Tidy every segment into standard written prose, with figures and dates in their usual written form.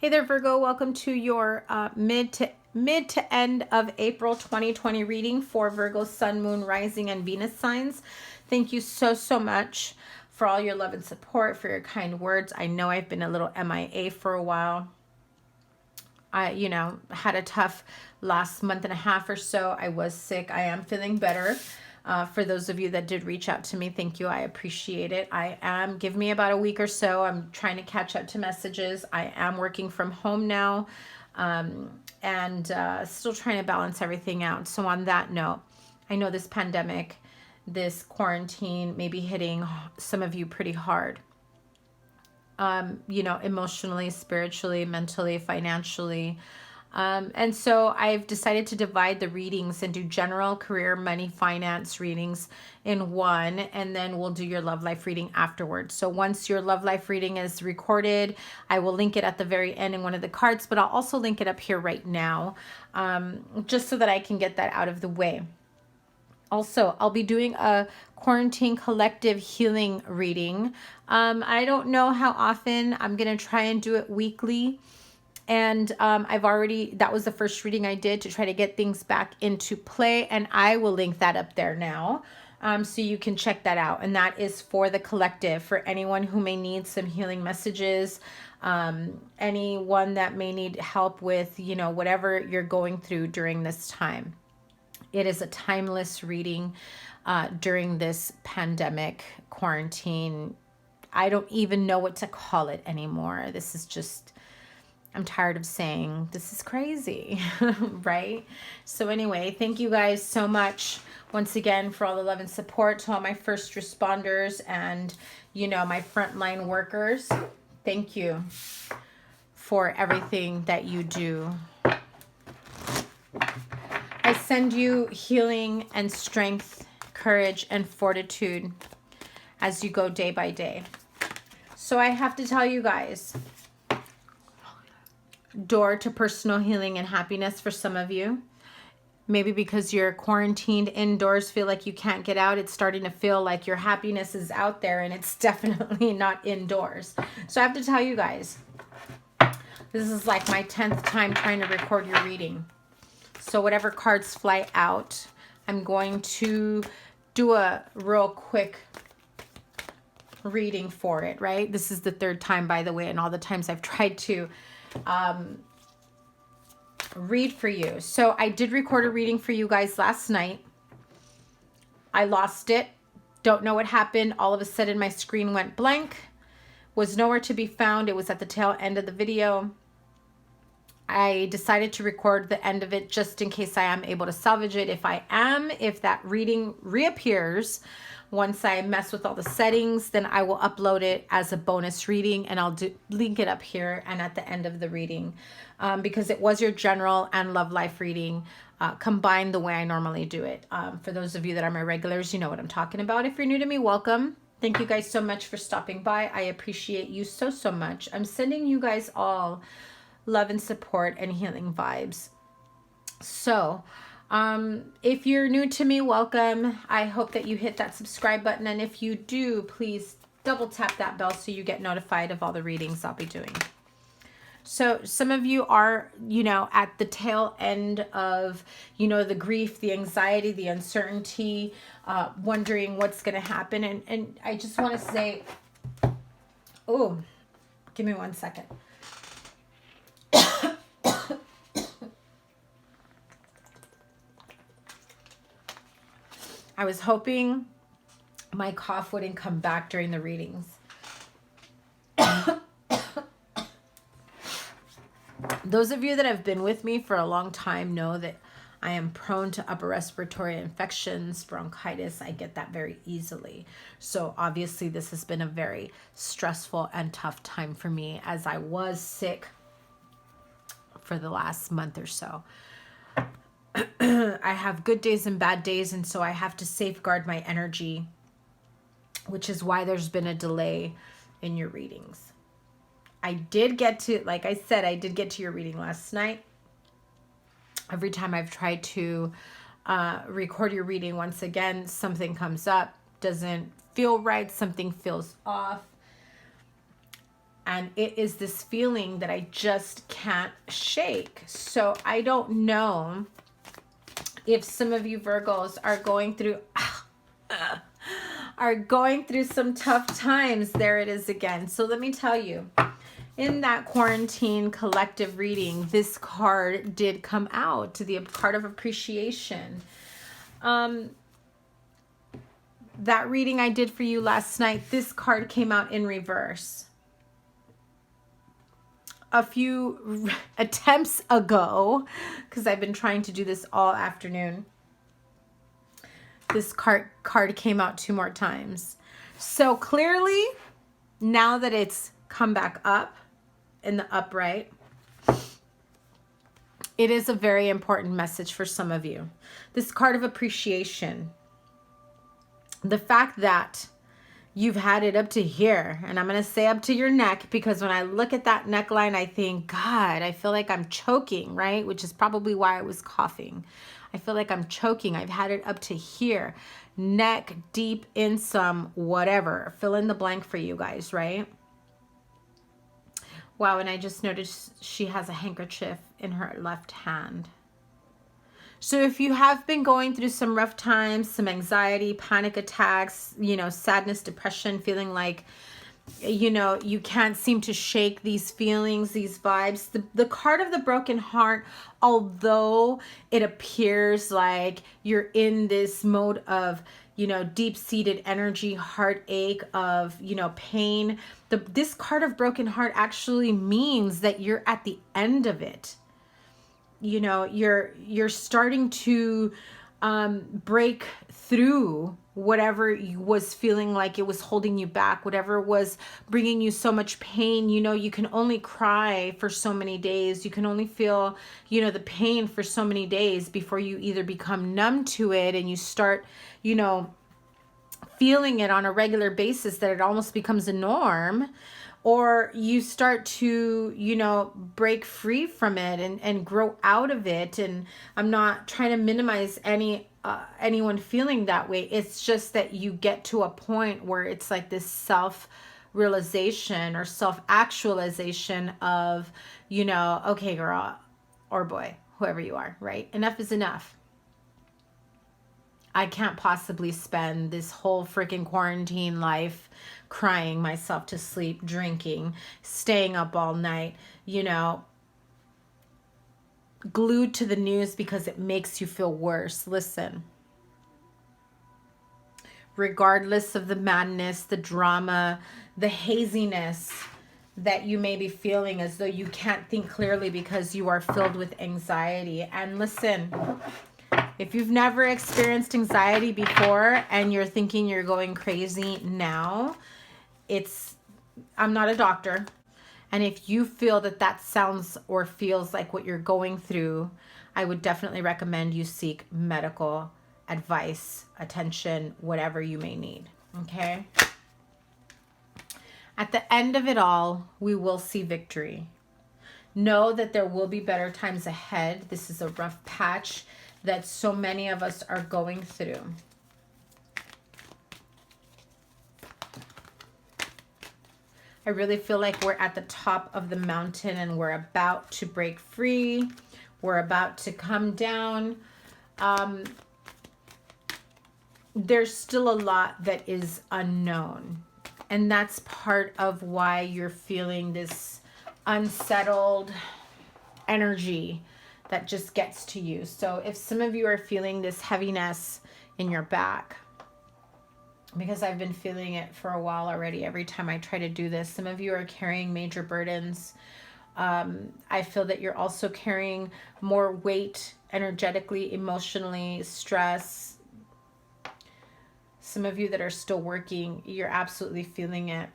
Hey there, Virgo. Welcome to your mid to end of April 2020 reading for Virgo, Sun, Moon, Rising, and Venus signs. Thank you so much for all your love and support, for your kind words. I know I've been a little MIA for a while. I, had a tough last month and a half or so. I was sick. I am feeling better. For those of you that did reach out to me, thank you. I appreciate it. Give me about a week or so. I'm trying to catch up to messages. I am working from home now, and still trying to balance everything out. So on that note, I know this pandemic, this quarantine may be hitting some of you pretty hard. Emotionally, spiritually, mentally, financially. And so I've decided to divide the readings and do general, career, money, finance readings in one, and then we'll do your love life reading afterwards. So once your love life reading is recorded, I will link it at the very end in one of the cards, but I'll also link it up here right now, just so that I can get that out of the way. Also, I'll be doing a quarantine collective healing reading. I don't know how often. I'm going to try and do it weekly. And that was the first reading I did to try to get things back into play. And I will link that up there now, so you can check that out. And that is for the collective, for anyone who may need some healing messages, anyone that may need help with, whatever you're going through during this time. It is a timeless reading during this pandemic quarantine. I don't even know what to call it anymore. This is just... I'm tired of saying this is crazy, right? So anyway, thank you guys so much once again for all the love and support, to all my first responders and, my frontline workers. Thank you for everything that you do. I send you healing and strength, courage and fortitude as you go day by day. So I have to tell you guys, door to personal healing and happiness for some of you. Maybe because you're quarantined indoors, feel like you can't get out. It's starting to feel like your happiness is out there, and it's definitely not indoors. So I have to tell you guys, this is like my 10th time trying to record your reading. So whatever cards fly out, I'm going to do a real quick reading for it, right? This is the 3rd time, by the way, and all the times I've tried to read for you. So I did record a reading for you guys last night. I lost it. Don't know what happened. All of a sudden my screen went blank. Was nowhere to be found. It was at the tail end of the video. I decided to record the end of it just in case I am able to salvage it. If that reading reappears, once I mess with all the settings, then I will upload it as a bonus reading, and I'll link it up here and at the end of the reading, because it was your general and love life reading combined the way I normally do it. For those of you that are my regulars, you know what I'm talking about. If you're new to me, welcome. Thank you guys so much for stopping by. I appreciate you so much. I'm sending you guys all love and support and healing vibes. So if you're new to me, welcome. I hope that you hit that subscribe button, and if you do, please double tap that bell so you get notified of all the readings I'll be doing. So some of you are, at the tail end of, the grief, the anxiety, the uncertainty, wondering what's going to happen. And I just want to say, oh, give me one second. I was hoping my cough wouldn't come back during the readings. Those of you that have been with me for a long time know that I am prone to upper respiratory infections, bronchitis. I get that very easily. So obviously this has been a very stressful and tough time for me, as I was sick for the last month or so. I have good days and bad days, and so I have to safeguard my energy, which is why there's been a delay in your readings. I did get to your reading last night. Every time I've tried to record your reading, once again, something comes up, doesn't feel right, something feels off. And it is this feeling that I just can't shake. So I don't know if some of you Virgos are going through some tough times. There it is again. So let me tell you, in that quarantine collective reading, this card did come out, the card of appreciation. That reading I did for you last night, this card came out in reverse. A few attempts ago, because I've been trying to do this all afternoon, this card came out 2 more times. So clearly, now that it's come back up in the upright, it is a very important message for some of you. This card of appreciation. The fact that you've had it up to here, and I'm going to say up to your neck, because when I look at that neckline, I think, God, I feel like I'm choking, right? Which is probably why I was coughing. I feel like I'm choking. I've had it up to here, neck deep in some whatever. Fill in the blank for you guys, right? Wow, and I just noticed she has a handkerchief in her left hand. So if you have been going through some rough times, some anxiety, panic attacks, sadness, depression, feeling like, you can't seem to shake these feelings, these vibes. The card of the broken heart, although it appears like you're in this mode of, deep-seated energy, heartache, of, pain, this card of broken heart actually means that you're at the end of it. You're starting to break through whatever was feeling like it was holding you back, whatever was bringing you so much pain. You can only cry for so many days. You can only feel, the pain for so many days before you either become numb to it and you start, feeling it on a regular basis, that it almost becomes a norm, or you start to, break free from it and grow out of it. And I'm not trying to minimize anyone feeling that way. It's just that you get to a point where it's like this self-realization or self-actualization of, okay, girl or boy, whoever you are, right? Enough is enough. I can't possibly spend this whole freaking quarantine life crying myself to sleep, drinking, staying up all night, glued to the news because it makes you feel worse. Listen, regardless of the madness, the drama, the haziness that you may be feeling as though you can't think clearly because you are filled with anxiety. And listen, if you've never experienced anxiety before and you're thinking you're going crazy now, I'm not a doctor. And if you feel that sounds or feels like what you're going through, I would definitely recommend you seek medical advice, attention, whatever you may need. Okay? At the end of it all, we will see victory. Know that there will be better times ahead. This is a rough patch that so many of us are going through. I really feel like we're at the top of the mountain and we're about to break free. We're about to come down. There's still a lot that is unknown. And that's part of why you're feeling this unsettled energy that just gets to you. So if some of you are feeling this heaviness in your back, because I've been feeling it for a while already every time I try to do this, some of you are carrying major burdens. I feel that you're also carrying more weight energetically, emotionally, stress. Some of you that are still working, you're absolutely feeling it.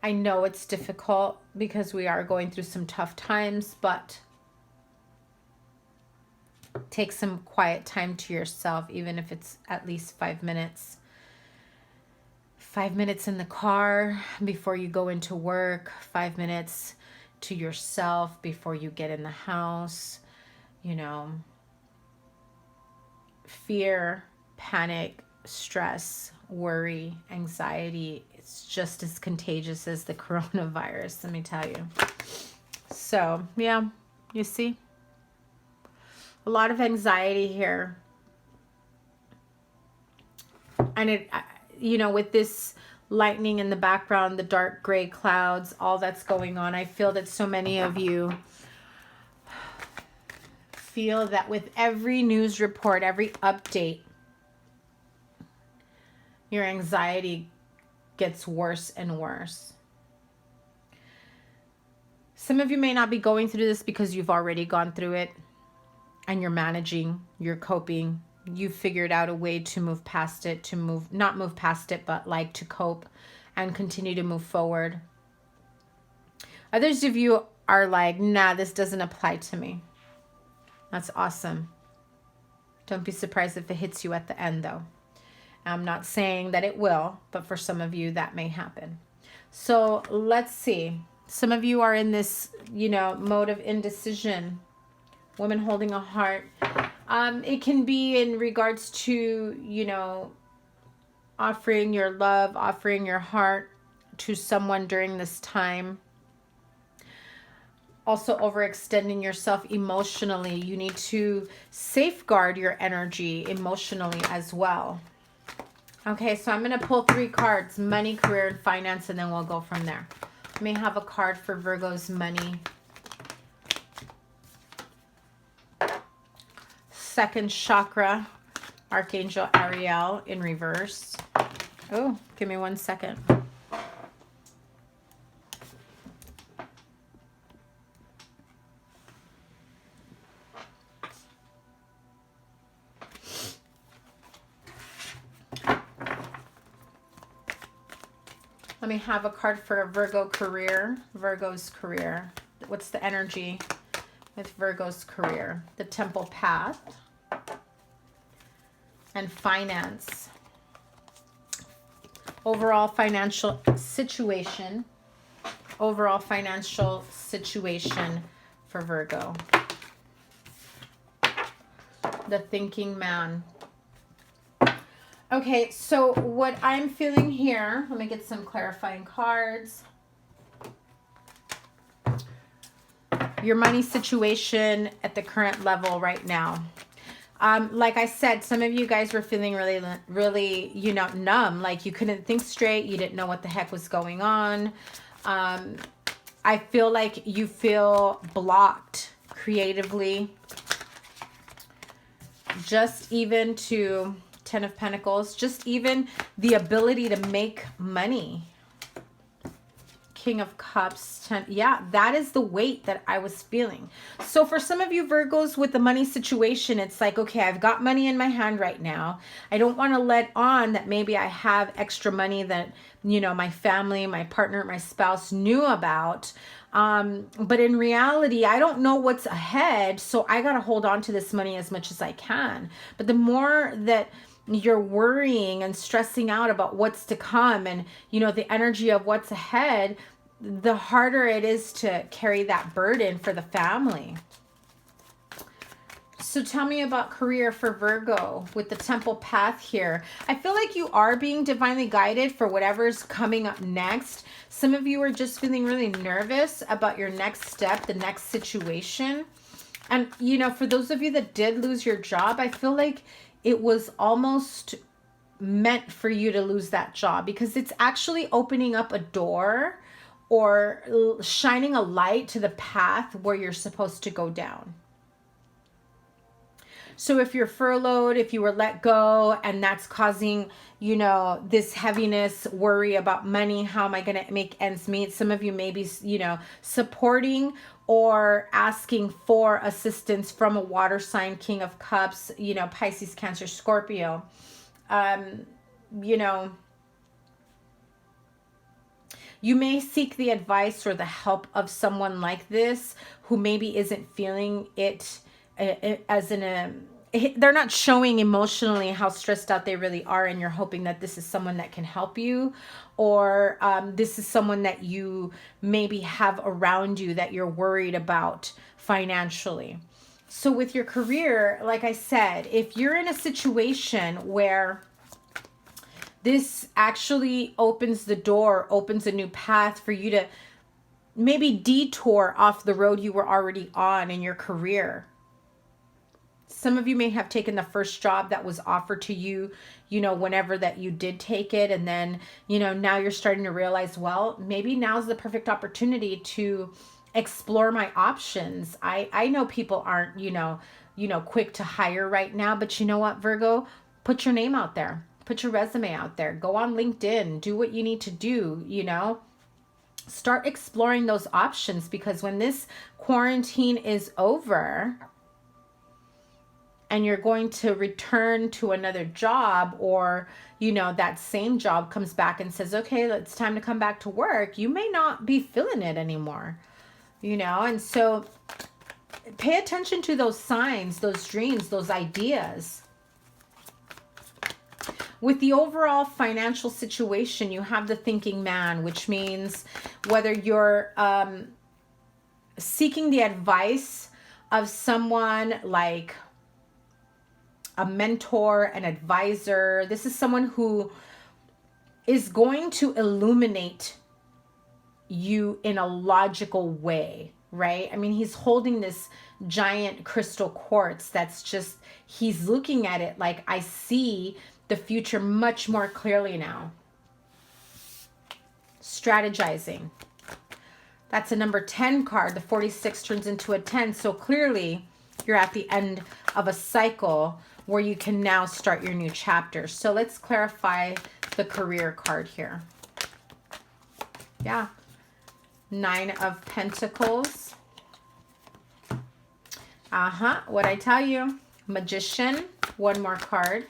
I know it's difficult because we are going through some tough times, but take some quiet time to yourself, even if it's at least 5 minutes. 5 minutes in the car before you go into work, 5 minutes to yourself before you get in the house. Fear, panic, stress, worry, anxiety. It's just as contagious as the coronavirus, let me tell you. So, yeah, you see? A lot of anxiety here. And it, you know, with this lightning in the background, the dark gray clouds, all that's going on, I feel that so many of you feel that with every news report, every update, your anxiety gets worse and worse. Some of you may not be going through this because you've already gone through it and you're managing, you're coping, you figured out a way to move past it, to move, not move past it, but like to cope and continue to move forward. Others of you are like, nah, this doesn't apply to me. That's awesome. Don't be surprised if it hits you at the end, though. I'm not saying that it will, but for some of you that may happen. So let's see. Some of you are in this, you know, mode of indecision. Woman holding a heart. It can be in regards to, you know, offering your love, offering your heart to someone during this time. Also overextending yourself emotionally. You need to safeguard your energy emotionally as well. Okay, so I'm going to pull 3 cards, money, career, and finance, and then we'll go from there. I may have a card for Virgo's money. Second chakra, Archangel Ariel in reverse. Oh, give me 1 second. Let me have a card for a Virgo career. Virgo's career. What's the energy with Virgo's career? The Temple Path. And finance. Overall financial situation. Overall financial situation for Virgo. The thinking man. Okay, so what I'm feeling here, let me get some clarifying cards. Your money situation at the current level right now. Like I said, some of you guys were feeling really, you know, numb. Like you couldn't think straight. You didn't know what the heck was going on. I feel like you feel blocked creatively. Just even to 10 of Pentacles, just even the ability to make money. King of Cups, 10, yeah, that is the weight that I was feeling. So for some of you Virgos with the money situation, it's like, okay, I've got money in my hand right now. I don't want to let on that maybe I have extra money that, you know, my family, my partner, my spouse knew about. But in reality, I don't know what's ahead. So I got to hold on to this money as much as I can. But the more that you're worrying and stressing out about what's to come and, you know, the energy of what's ahead, the harder it is to carry that burden for the family. So tell me about career for Virgo with the Temple Path here. I feel like you are being divinely guided for whatever's coming up next. Some of you are just feeling really nervous about your next step, the next situation. And, you know, for those of you that did lose your job, I feel like it was almost meant for you to lose that job because it's actually opening up a door or shining a light to the path where you're supposed to go down. So if you're furloughed, if you were let go and that's causing, you know, this heaviness, worry about money, how am I going to make ends meet? Some of you may be, you know, supporting or asking for assistance from a water sign, King of Cups, you know, Pisces, Cancer, Scorpio. You know, you may seek the advice or the help of someone like this who maybe isn't feeling it as they're not showing emotionally how stressed out they really are, and you're hoping that this is someone that can help you, or this is someone that you maybe have around you that you're worried about financially. So with your career, like I said, if you're in a situation where This actually opens the door, opens a new path for you to maybe detour off the road you were already on in your career. Some of you may have taken the first job that was offered to you, you know, whenever that you did take it. And then, you know, now you're starting to realize, well, maybe now's the perfect opportunity to explore my options. I know people aren't, you know, quick to hire right now, but you know what, Virgo, put your name out there, put your resume out there, go on LinkedIn, do what you need to do, you know, start exploring those options, because when this quarantine is over, and you're going to return to another job, or, you know, that same job comes back and says, okay, it's time to come back to work, you may not be feeling it anymore, you know? And so pay attention to those signs, those dreams, those ideas. With the overall financial situation, you have the thinking man, which means whether you're seeking the advice of someone like a mentor, an advisor. This is someone who is going to illuminate you in a logical way, right? I mean, he's holding this giant crystal quartz that's just, he's looking at it like, I see the future much more clearly now. Strategizing. That's a number 10 card. The 46 turns into a 10. So clearly you're at the end of a cycle where you can now start your new chapter. So let's clarify the career card here. Yeah. 9 of Pentacles. What'd I tell you? Magician. One more card.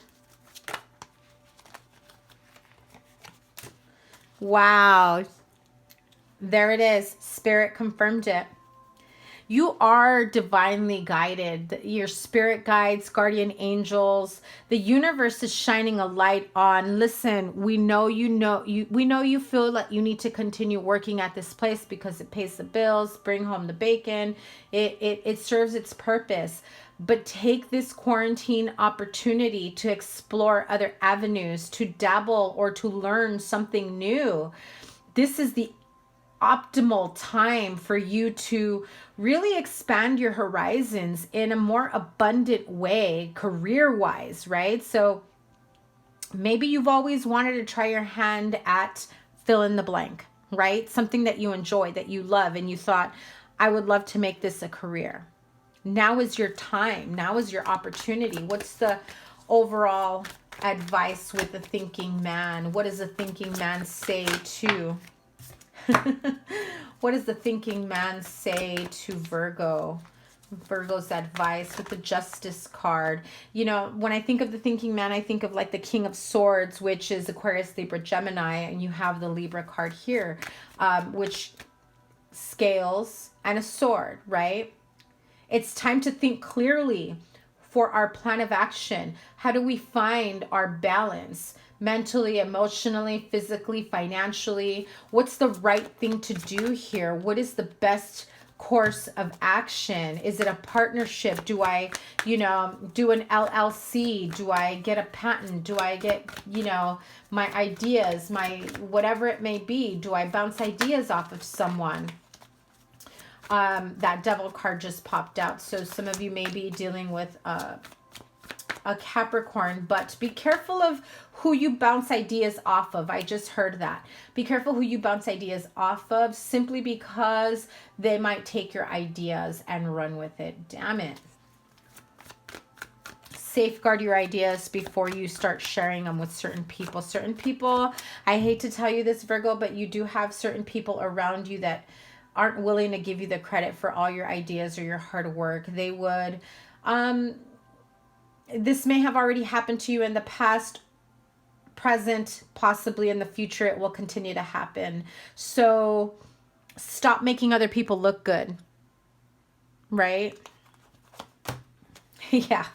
Wow. There it is. Spirit confirmed it. You are divinely guided. Your spirit guides, guardian angels, the universe is shining a light on. Listen, we know you feel like you need to continue working at this place because it pays the bills, bring home the bacon. It serves its purpose. But take this quarantine opportunity to explore other avenues, to dabble or to learn something new. This is the optimal time for you to really expand your horizons in a more abundant way, career-wise, right? So maybe you've always wanted to try your hand at fill in the blank, right? Something that you enjoy, that you love, and you thought, I would love to make this a career. Now is your time. Now is your opportunity. What's the overall advice with the thinking man? What does the thinking man say to what does the thinking man say to Virgo? Virgo's advice with the Justice card. You know, when I think of the thinking man, I think of like the King of Swords, which is Aquarius, Libra, Gemini, and you have the Libra card here, which scales and a sword, right? It's time to think clearly for our plan of action. How do we find our balance? Mentally, emotionally, physically, financially. What's the right thing to do here? What is the best course of action? Is it a partnership? Do I, you know, do an LLC? Do I get a patent? Do I get, you know, my ideas, my whatever it may be? Do I bounce ideas off of someone? That Devil card just popped out. So some of you may be dealing with a Capricorn, but be careful of who you bounce ideas off of. I just heard that. Be careful who you bounce ideas off of, simply because they might take your ideas and run with it. Damn it. Safeguard your ideas before you start sharing them with certain people. Certain people, I hate to tell you this, Virgo, but you do have certain people around you that aren't willing to give you the credit for all your ideas or your hard work. They would, this may have already happened to you in the past, present, possibly in the future, it will continue to happen. So stop making other people look good, right? Yeah.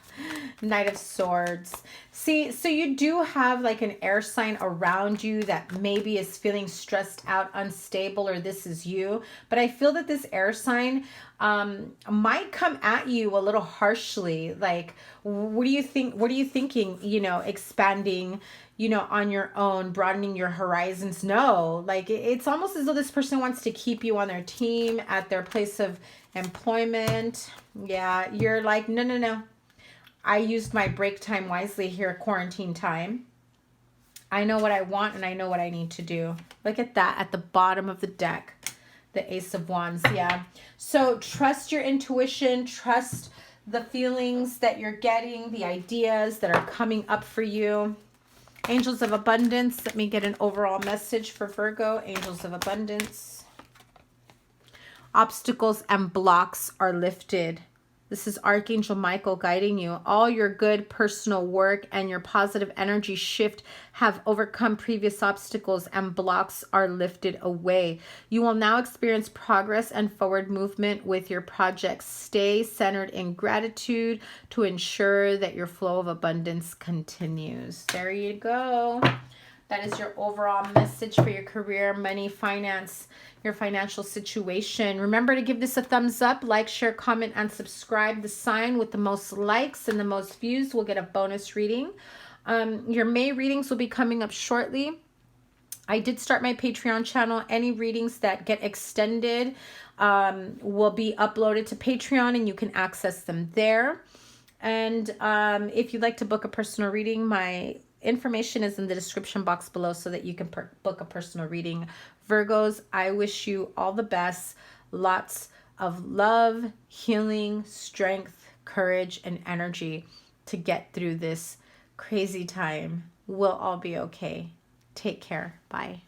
Knight of Swords. See, so you do have like an air sign around you that maybe is feeling stressed out, unstable, or this is you. But I feel that this air sign might come at you a little harshly. Like, what do you think? What are you thinking? You know, expanding, you know, on your own, broadening your horizons. No, like it's almost as though this person wants to keep you on their team, at their place of employment. Yeah, you're like, no, no, no. I used my break time wisely here, quarantine time. I know what I want and I know what I need to do. Look at that at the bottom of the deck. The Ace of Wands, yeah. So trust your intuition, trust the feelings that you're getting, the ideas that are coming up for you. Angels of Abundance, let me get an overall message for Virgo. Angels of Abundance. Obstacles and blocks are lifted. This is Archangel Michael guiding you. All your good personal work and your positive energy shift have overcome previous obstacles and blocks are lifted away. You will now experience progress and forward movement with your projects. Stay centered in gratitude to ensure that your flow of abundance continues. There you go. That is your overall message for your career, money, finance, your financial situation. Remember to give this a thumbs up, like, share, comment, and subscribe. The sign with the most likes and the most views will get a bonus reading. Your May readings will be coming up shortly. I did start my Patreon channel. Any readings that get extended will be uploaded to Patreon and you can access them there. And if you'd like to book a personal reading, my information is in the description box below so that you can book a personal reading. Virgos, I wish you all the best. Lots of love, healing, strength, courage, and energy to get through this crazy time. We'll all be okay. Take care. Bye.